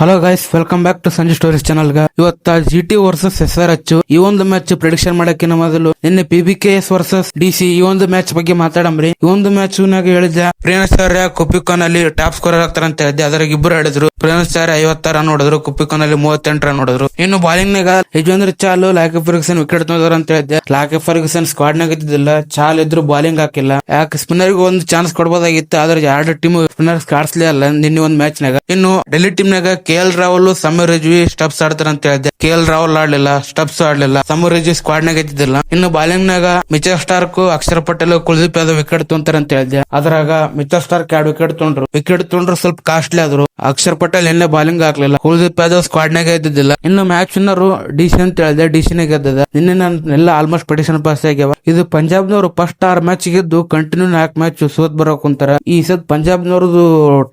Hello guys, welcome back to Sanju stories channel. ಇವತ್ತ GT versus SRH ಈ ಒಂದು match prediction ಮಾಡಕ್ಕಿನ ಮೊದಲು ನಿನ್ನೆ PBKS ವರ್ಸಸ್ DC ಈ ಒಂದು ಮ್ಯಾಚ್ ಬಗ್ಗೆ ಮಾತಾಡಮ್ರಿ. ಈ ಒಂದು ಮ್ಯಾಚ್ ನಾಗ ಹೇಳಿದ್ದೆ ಪ್ರಿಯಾಚಾರ್ಯ ಕುಪಿಕಾನ್ ಅಲ್ಲಿ ಟಾಪ್ ಸ್ಕೋರರ್ ಆಗ್ತಾರ ಅಂತ ಹೇಳಿದ್ದೆ. ಅದ್ರಾಗ ಇಬ್ಬರು ಹೇಳಿದ್ರು. ಪ್ರಿಯಾಚಾರ್ಯ 50 ರನ್ ನೋಡಿದ್ರು, ಕುಪಿಕಾನ್ ಅಲ್ಲಿ 38 ರನ್ ನೋಡಿದ್ರು. ಇನ್ನು ಬಾಲಿಂಗ್ ನಾಗ ಯಜೇಂದ್ರ ಚಾಲು, ಲಾಕಿ ಫರ್ಗ್ಯೂಸನ್ ವಿಕೆಟ್ ತೊಂದ್ರ ಅಂತ ಹೇಳಿದ್ದೆ. ಲಾಕಿ ಫರ್ಗ್ಯೂಸನ್ ಸ್ಕ್ವಾಡ್ ನಾಗ ಇದ್ದಿದ್ದಿಲ್ಲ, ಚಾಲ್ ಇದ್ರು ಬಾಲಿಂಗ್ ಹಾಕಿಲ್ಲ. ಯಾಕೆ ಸ್ಪಿನ್ನರ್ ಒಂದು ಚಾನ್ಸ್ ಕೊಡ್ಬೋದಾಗಿತ್ತು, ಆದ್ರೆ ಎರಡು ಟೀಮ್ ಸ್ಪಿನ್ನರ್ಸ್ ಕಾಡ್ಸ್ಲೇ ಅಲ್ಲ ನಿನ್ನೆ ಒಂದು ಮ್ಯಾಚ್ ನಾಗ. ಇನ್ನು ಡೆಲ್ಲಿ ಟೀಮ್ ನಾಗ KL ರಾಹುಲ್, ಸಮೀರ್ ರಿಜ್ವಿ ಸ್ಟಬ್ಸ್ ಆಡ್ತಾರ ಅಂತ ಹೇಳಿದ್ದೆ. KL ರಾಹುಲ್ ಆಡ್ಲಿಲ್ಲ, ಸ್ಟಬ್ಸ್ ಆಡ್ಲಿಲ್ಲ, ಸಮೀರ್ ರಿಜ್ವಿ ಸ್ಕ್ವಾಡ್ ನಾಗ ಇದ್ದಿದ್ದಿಲ್ಲ. ಇನ್ನು ಬಾಲಿಂಗ್ ನಾಗ Mitchell Starc, Akshar Patel, Kuldeep Yadav wicket ತೊಂತಾರ ಅಂತ ಹೇಳಿದ್ದೆ. ಅದ್ರಾಗ ಮಿಚೆಲ್ ಸ್ಟಾರ್ಕ್ 2 ವಿಕೆಟ್ ತೊಗೊಂಡ್ರು ಸ್ವಲ್ಪ ಕಾಸ್ಟ್ಲಿ ಆದ್ರು. ಅಕ್ಷರ್ ಪಟೇಲ್ ಎಣ್ಣೆ ಬಾಲಿಂಗ್ ಹಾಕ್ಲಿಲ್ಲ, ಕುಲ್ದೀಪ್ ಯಾದವ್ ಸ್ಕ್ವಾಡ್ ನಾಗ ಇದ್ದಿದ್ದಿಲ್ಲ. ಇನ್ನು ಮ್ಯಾಚ್ ವಿನ್ನರ್ DC ಅಂತ ಹೇಳಿದೆ, DC ನೇ ಗೆದ್ದದ. ನಿನ್ನೆ ನಾನು ಎಲ್ಲ ಆಲ್ಮೋಸ್ಟ್ ಪ್ರೆಡಿಕ್ಷನ್ ಪಾಸ್ ಆಗ್ಯಾವ. ಇದು ಪಂಜಾಬ್ನವರು ಫಸ್ಟ್ 6 ಮ್ಯಾಚ್ ಗೆದ್ದು ಕಂಟಿನ್ಯೂ 4 ಮ್ಯಾಚ್ ಸೋತ್ ಬರೋಕ್ ಕುಂತಾರ. ಈ ಸದ್ ಪಂಜಾಬ್ನವ್ರದ್ದು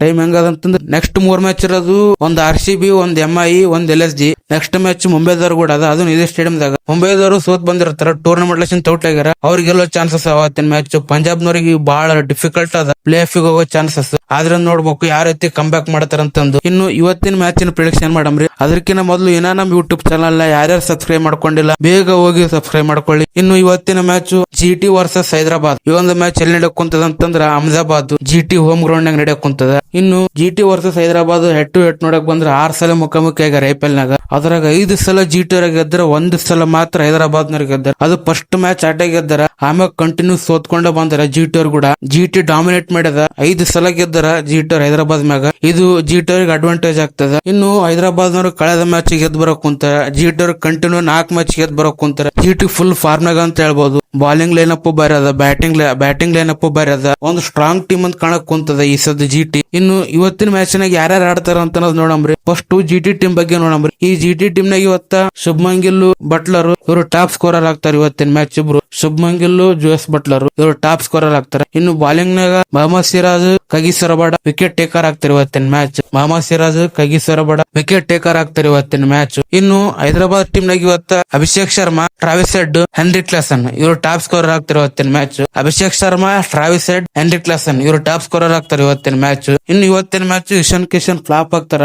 ಟೈಮ್ ಹೆಂಗದಂತಂದ್ರೆ ನೆಕ್ಸ್ಟ್ 3 ಮ್ಯಾಚ್ ಇರೋದು ಒಂದ್ RCB, ಒಂದ್ MI, ಒಂದ್ LSG. ನೆಕ್ಸ್ಟ್ ಮ್ಯಾಚ್ ಮುಂಬೈದವ್ರು ಕೂಡ ಅದ, ಅದು ಇದೇ ಸ್ಟೇಡಿಯಂದಾಗ. ಮುಂಬೈದವರು ಸೋತ್ ಬಂದಿರ್ತಾರ, ಟೂರ್ನಮೆಂಟ್ ಲೆಸನ್ ಔಟ್ ಆಗ್ಯಾರ. ಅವ್ರಿಗೆಲ್ಲೋ ಚಾನ್ಸಸ್ ಅವತ್ತಿನ ಮ್ಯಾಚ್. ಪಂಜಾಬ್ನವ್ರಿಗೆ ಬಹಳ ಡಿಫಿಕಲ್ಟ್ ಅದ, ಪ್ಲೇ ಆಫ್ ಹೋಗೋ ಚಾನ್ಸಸ್. ಆದ್ರೆ ನೋಡ್ಬೇಕು ಯಾವ ರೀತಿ ಕಮ್ ಬ್ಯಾಕ್ ಮಾಡ್ತಾರ ಅಂತಂದು. ಇನ್ನು ಇವತ್ತಿನ ಮ್ಯಾಚಿನ ಪ್ರಿಡಿಕ್ಷನ್ ಮಾಡಮ್ರಿ. ಅದಕ್ಕಿಂತ ಮೊದಲು ಏನ ನಮ್ ಯೂಟ್ಯೂಬ್ ಚಾನಲ್ ಯಾರ್ಯಾರು ಸಬ್ಸ್ಕ್ರೈಬ್ ಮಾಡ್ಕೊಂಡಿಲ್ಲ ಬೇಗ ಹೋಗಿ ಸಬ್ಸ್ಕ್ರೈಬ್ ಮಾಡ್ಕೊಳ್ಳಿ. ಇನ್ನು ಇವತ್ತಿನ ಮ್ಯಾಚ್ GT ವರ್ಸಸ್ ಹೈದರಾಬಾದ್. ಈ ಒಂದು ಮ್ಯಾಚ್ ಎಲ್ಲಿ ನಡೆಯಕ್ ಕುಂತದ ಅಂತಂದ್ರ ಅಹಮದಾಬಾದ್ GT ಹೋಮ್ ಗ್ರೌಂಡ್ ನಾಗ ನಡೆಯಕ್ ಕುಂತದ. ಇನ್ನು GT versus Hyderabad head to head ನೋಡಕ್ ಬಂದ್ರ 6 ಸಲ ಮುಖಾಮುಖಿ ಆಗ್ಯಾರ IPL ನಾಗ. ಅದ್ರಾಗ 5 ಸಲ GT ಗೆದ್ದರ, 1 ಸಲ ಮಾತ್ರ ಹೈದರಾಬಾದ್ ನವ್ರ ಗೆದ್ದಾರ. ಅದು ಫಸ್ಟ್ ಮ್ಯಾಚ್ ಆಟ ಗೆದ್ದಾರ, ಆಮ್ಯಾಗ ಕಂಟಿನ್ಯೂ ಸೋತ್ಕೊಂಡ ಬಂದಾರ. GT ಅವ್ರು ಕೂಡ GT ಡಾಮಿನೇಟ್ ಮಾಡ್ಯದ, 5 ಸಲ ಗೆದ್ದಾರ GT ಹೈದರಾಬಾದ್ ಮ್ಯಾಗ. ಇದು GT ಅವ್ರಿಗೆ ಅಡ್ವಾಂಟೇಜ್ ಆಗ್ತದ. ಇನ್ನು ಹೈದರಾಬಾದ್ ನವರು ಕಳೆದ ಮ್ಯಾಚ್ ಗೆದ್ದು ಬರೋಕ್ ಕುಂತಾರ, GT ಅವ್ರು ಕಂಟಿನ್ಯೂ 4 ಮ್ಯಾಚ್ ಗೆದ್ದು ಬರೋಕ್ ಕುಂತಾರ. GT ಫುಲ್ ಫಾರ್ಮ್ ನಾಗ ಅಂತ ಹೇಳ್ಬೋದು. ಬಾಲಿಂಗ್ ಲೈನ್ ಅಪ್ ಬೇರೆ ಅದ, ಬ್ಯಾಟಿಂಗ್ ಲೈನ್ ಅಪ್ ಬೇರೆ ಅದ. ಒಂದು ಸ್ಟ್ರಾಂಗ್ ಟೀಮ್ ಅಂತ ಕಾಣಕ್ ಕುಂತದ ಈ ಸದ್ GT. ಇನ್ನು ಇವತ್ತಿನ ಮ್ಯಾಚ್ ನಾಗ ಯಾರ್ಯಾರು ಆಡ್ತಾರ ಅಂತ ನೋಡಂಬ್ರಿ. ಫಸ್ಟ್ GT ಟೀಮ್ ಬಗ್ಗೆ ನೋಡಂಬ್ರಿ. ಈ GT ಟೀಮ್ ನಾಗ ಇವತ್ತ ಶುಭ್ಮನ್ ಗಿಲ್, ಬಟ್ಲರ್ ಇವರು ಟಾಪ್ ಸ್ಕೋರರ್ ಆಗ್ತಾರೆ. ಇವತ್ತಿನ ಮ್ಯಾಚ್ ಇಬ್ರು ಶುಭ್ಮನ್ ಗಿಲ್, ಜೋಸ್ ಬಟ್ಲರ್ ಇವರು ಟಾಪ್ ಸ್ಕೋರರ್ ಆಗ್ತಾರೆ. ಇನ್ನು ಬಾಲಿಂಗ್ ನಾಗ Mohammed Siraj, Kagiso Rabada wicket taker ಆಗ್ತಾರೆ ಇವತ್ತಿನ match. Mohammed Siraj, Kagiso Rabada wicket taker ಆಗ್ತಾರೆ ಇವತ್ತಿನ ಮ್ಯಾಚ್. ಇನ್ನು ಹೈದರಾಬಾದ್ ಟೀಮ್ ನಾಗ ಇವತ್ತ Abhishek Sharma, Travis Head, Heinrich Klaasen ಇವರು ಟಾಪ್ ಸ್ಕೋರರ್ ಆಗ್ತಾರೆ ಇವತ್ತಿನ match. Abhishek Sharma, Travis Head, Heinrich Klaasen ಇವರು ಟಾಪ್ ಸ್ಕೋರರ್ ಆಗ್ತಾರೆ ಇವತ್ತಿನ ಮ್ಯಾಚ್. ಇನ್ನು ಇವತ್ತಿನ ಮ್ಯಾಚ್ ಇಶಾನ್ ಕಿಶನ್ ಫ್ಲಾಪ್ ಆಗ್ತಾರ.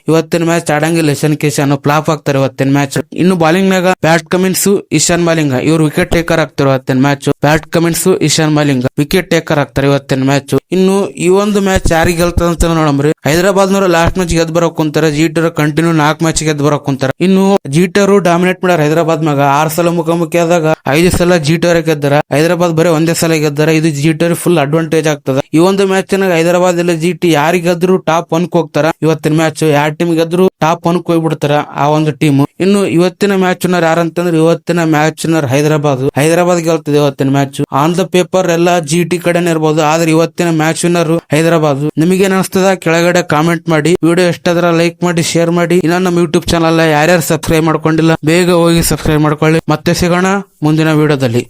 ಇವತ್ತಿನ ಮ್ಯಾಚ್ ಆಡಂಗಿಲ್ಲ, ಇಶಾನ್ ಕಿಶನ್ ಫ್ಲಾಪ್ ಆಗ್ತಾರೆ ಇವತ್ತಿನ ಮ್ಯಾಚ್. ಇನ್ನು ಬಾಲಿಂಗ್ ನಾಗ ಪ್ಯಾಟ್ ಕಮಿನ್ಸ್, ಇಶಾನ್ ಮಾಲಿಂಗ ಇವರು ವಿಕೆಟ್ ಟೇಕರ್ ಆಗ್ತಾರೆ ಇವತ್ತಿನ match. Pat Cummins, Ishan Malinga wicket taker ಆಗ್ತಾರೆ ಇವತ್ತಿನ ಮ್ಯಾಚ್. ಇನ್ನು ಈ ಒಂದು ಮ್ಯಾಚ್ ಯಾರಿಗೆ ಗೆಲ್ತದ ಅಂತ ನೋಡಮ್ರಿ. ಹೈದರಾಬಾದ್ ನವರು ಲಾಸ್ಟ್ ಮ್ಯಾಚ್ ಗೆದ್ದು ಬರೋಕ್ ಕುಂತಾರ, GT ಕಂಟಿನ್ಯೂ 4 ಮ್ಯಾಚ್ ಗೆದ್ದು ಬರೋಕ್ ಕುಂತಾರ. ಇನ್ನು GT ಡಾಮಿನೇಟ್ ಮಾಡ್ಯಾರ ಹೈದರಾಬಾದ್ ಮ್ಯಾಗ. 6 ಸಲ ಮುಖಾಮುಖಿ ಆದಾಗ 5 ಸಲ GT ಗೆದ್ದಾರ, ಹೈದರಾಬಾದ್ ಬರೀ 1 ಸಲ ಗೆದ್ದಾರ. ಇದು GT ಫುಲ್ ಅಡ್ವಾಂಟೇಜ್ ಆಗ್ತದ. ಈ ಒಂದು ಮ್ಯಾಚ್ ನಾಗ ಹೈದರಾಬಾದ್ ಇಲ್ಲ GT ಯಾರಿಗಾದ್ರು ಟಾಪ್ 1 ಹೋಗ್ತಾರ. ಇವತ್ತಿನ ಮ್ಯಾಚ್ ಯಾವ ಟೀಮ್ ಗೆದ್ರು ಟಾಪ್ 1 ಹೋಗ್ಬಿಡ್ತಾರ ಆ ಒಂದು ಟೀಮ್. ಇನ್ನು ಇವತ್ತಿನ ಮ್ಯಾಚ್ ಯಾರಂತಂದ್ರೆ ಇವತ್ತಿನ ಮ್ಯಾಚ್ ಹೈದರಾಬಾದ್ ಗೆಲ್ತದೆ ಇವತ್ತಿನ ಮ್ಯಾಚ್. ಆನ್ ದ ಪೇಪರ್ ಎಲ್ಲ GT ಕಡೆನೇ ಇರ್ಬೋದು, ಆದ್ರೆ ಇವತ್ತಿನ ಮ್ಯಾಚ್ ವಿನ್ನರ್ ಹೈದರಾಬಾದ್. ನಿಮಗೇನ್ ಅನಿಸ್ತದ ಕೆಳಗಡೆ ಕಾಮೆಂಟ್ ಮಾಡಿ. ವಿಡಿಯೋ ಎಷ್ಟಾದ್ರ ಲೈಕ್ ಮಾಡಿ, ಶೇರ್ ಮಾಡಿ. ಇನ್ನ ನಮ್ಮ ಯೂಟ್ಯೂಬ್ ಚಾನಲ್ ಯಾರ್ಯಾರು ಸಬ್ಸ್ಕ್ರೈಬ್ ಮಾಡ್ಕೊಂಡಿಲ್ಲ ಬೇಗ ಹೋಗಿ ಸಬ್ಸ್ಕ್ರೈಬ್ ಮಾಡ್ಕೊಳ್ಳಿ. ಮತ್ತೆ ಸಿಗೋಣ ಮುಂದಿನ ವಿಡಿಯೋದಲ್ಲಿ.